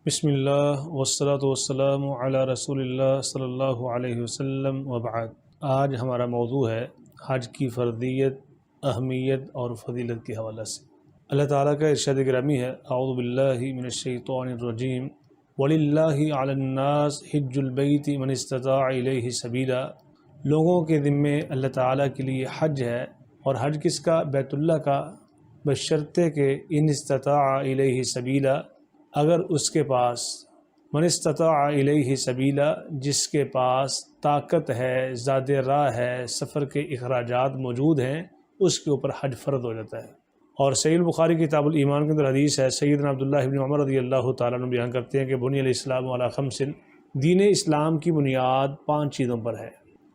بسم اللہ والصلاۃ والسلام علی رسول اللہ صلی اللہ علیہ وسلم وبعد۔ آج ہمارا موضوع ہے حج کی فرضیت، اہمیت اور فضیلت کے حوالہ سے۔ اللہ تعالیٰ کا ارشاد گرامی ہے، اعوذ باللہ من الشیطان الرجیم، وَلِلَّهِ عَلَى النَّاسِ حِجُّ الْبَيْتِ مَنِ اسْتَطَاعَ إِلَيْهِ سَبِيلًا۔ لوگوں کے ذمے اللہ تعالیٰ کے لیے حج ہے، اور حج کس کا؟ بیت اللہ کا، بشرطے کہ ان استطاع الیہ سبیلا، اگر اس کے پاس، من استطاع الیہ سبیلا، جس کے پاس طاقت ہے، زاد راہ ہے، سفر کے اخراجات موجود ہیں، اس کے اوپر حج فرض ہو جاتا ہے۔ اور صحیح البخاری کتاب الایمان کے اندر حدیث ہے، سیدنا عبداللہ ابن عمر رضی اللہ تعالیٰ عنہ بیان کرتے ہیں کہ بنی الاسلام علی خمس، دین اسلام کی بنیاد 5 چیزوں پر ہے،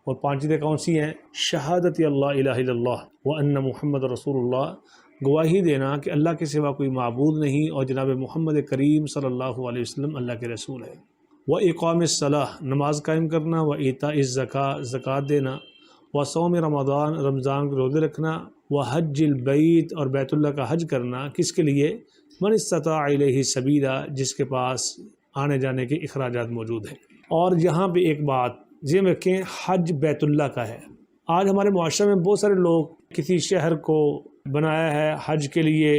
اور 5 چیزیں کون سی ہیں؟ شہادت اللہ الہ الا اللہ وان محمد رسول اللہ، گواہی دینا کہ اللہ کے سوا کوئی معبود نہیں اور جناب محمد کریم صلی اللہ علیہ وسلم اللہ کے رسول ہے۔ وإقام الصلاۃ، نماز قائم کرنا، وإیتاء الزکاۃ، زکوٰۃ دینا، وصوم رمضان، رمضان کے روزے رکھنا، وحج البیت، اور بیت اللہ کا حج کرنا، کس کے لیے؟ من استطاع الیہ سبیلا، جس کے پاس آنے جانے کے اخراجات موجود ہیں۔ اور یہاں پہ ایک بات ذہن رکھیں، حج بیت اللہ کا ہے۔ آج ہمارے معاشرے میں بہت سارے لوگ کسی شہر کو بنایا ہے حج کے لیے،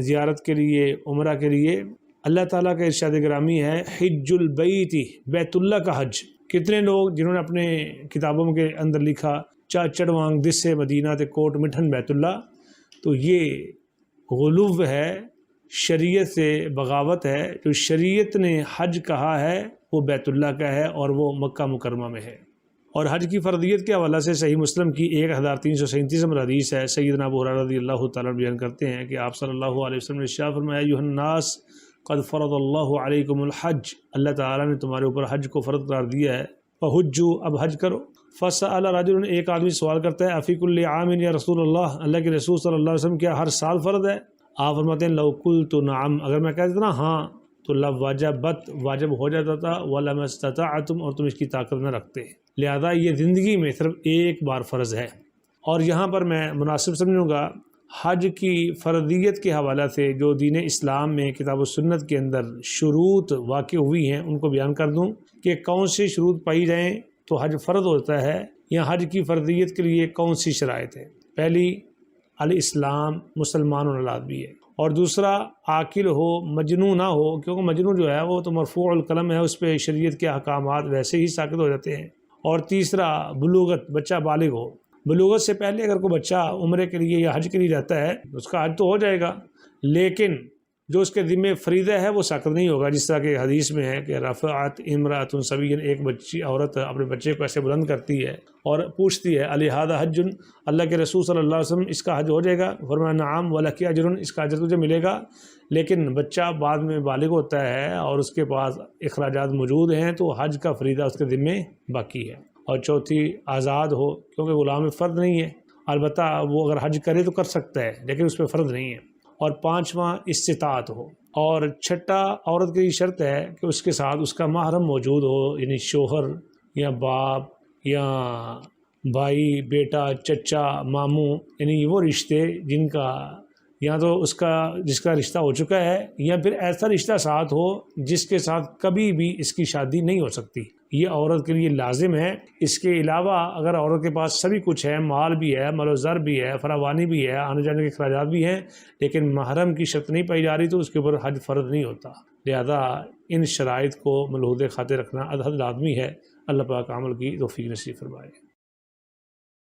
زیارت کے لیے، عمرہ کے لیے۔ اللہ تعالیٰ کا ارشاد گرامی ہے، حج البیت، بیت اللہ کا حج۔ کتنے لوگ جنہوں نے اپنے کتابوں کے اندر لکھا چڑوانگ دسے مدینہ تے کوٹ مٹھن بیت اللہ، تو یہ غلو ہے، شریعت سے بغاوت ہے۔ جو شریعت نے حج کہا ہے وہ بیت اللہ کا ہے، اور وہ مکہ مکرمہ میں ہے۔ اور حج کی فرضیت کے حوالہ سے صحیح مسلم کی 1337 نمبر حدیث ہے، سیدنا ابو ہریرہ رضی اللہ تعالیٰ بیان کرتے ہیں کہ آپ صلی اللہ علیہ وسلم نے ارشاد فرمایا، ایھا الناس قد فرض اللہ علیکم الحج، اللہ تعالیٰ نے تمہارے اوپر حج کو فرض قرار دیا ہے، فحجوا، اب حج کرو۔ فسأل رجل، ایک آدمی سوال کرتا ہے، افی کل عام یا رسول اللہ کے رسول صلی اللہ علیہ وسلم، کیا ہر سال فرض ہے؟ آپ فرماتے ہیں، لو قلت نعم، اگر میں کہہ دیتا نا ہاں تو لوجبت، واجب ہو جاتا تھا، ولما استطعتم، اور تم اس کی طاقت نہ رکھتے، لہذا یہ زندگی میں صرف ایک بار فرض ہے۔ اور یہاں پر میں مناسب سمجھوں گا حج کی فرضیت کے حوالہ سے جو دین اسلام میں کتاب و سنت کے اندر شروط واقع ہوئی ہیں ان کو بیان کر دوں کہ کون سی شروط پائی جائیں تو حج فرض ہوتا ہے، یا حج کی فرضیت کے لیے کون سی شرائط ہے۔ پہلی، الاسلام، مسلمان ہونا لازمی ہے، اور دوسرا عاقل ہو، مجنون نہ ہو، کیونکہ مجنون جو ہے وہ تو مرفوع القلم ہے، اس پہ شریعت کے احکامات ویسے ہی ساقط ہو جاتے ہیں۔ اور تیسرا، بلوغت، بچہ بالغ ہو۔ بلوغت سے پہلے اگر کوئی بچہ عمرے کے لیے یا حج کے لیے جاتا ہے اس کا حج تو ہو جائے گا، لیکن جو اس کے ذمہ فریضہ ہے وہ ساقط نہیں ہوگا، جس طرح کہ حدیث میں ہے کہ رفعت امرأۃ صبیا، ایک بچی عورت اپنے بچے کو ایسے بلند کرتی ہے اور پوچھتی ہے، الہذا حج، اللہ کے رسول صلی اللہ علیہ وسلم اس کا حج ہو جائے گا؟ فرمایا نعم ولک اجر، اس کا اجر تجھے ملے گا، لیکن بچہ بعد میں بالغ ہوتا ہے اور اس کے پاس اخراجات موجود ہیں تو حج کا فریضہ اس کے ذمہ باقی ہے۔ اور چوتھی، آزاد ہو، کیونکہ غلام فرض نہیں ہے، البتہ وہ اگر حج کرے تو کر سکتا ہے لیکن اس پہ فرض نہیں ہے۔ اور پانچواں، استطاعت ہو۔ اور چھٹا، عورت کی شرط ہے کہ اس کے ساتھ اس کا محرم موجود ہو، یعنی شوہر یا باپ یا بھائی، بیٹا، چچا، ماموں، یعنی وہ رشتے جن کا یا تو اس کا جس کا رشتہ ہو چکا ہے، یا پھر ایسا رشتہ ساتھ ہو جس کے ساتھ کبھی بھی اس کی شادی نہیں ہو سکتی، یہ عورت کے لیے لازم ہے۔ اس کے علاوہ اگر عورت کے پاس سبھی کچھ ہے، مال بھی ہے، مال و زر بھی ہے، فراوانی بھی ہے، آنے جانے کے اخراجات بھی ہیں، لیکن محرم کی شرط نہیں پائی جا رہی تو اس کے اوپر حج فرض نہیں ہوتا۔ لہذا ان شرائط کو ملحوظ خاطر رکھنا حد لازمی ہے۔ اللہ پاک عمل کی توفیق نصیب فرمائے۔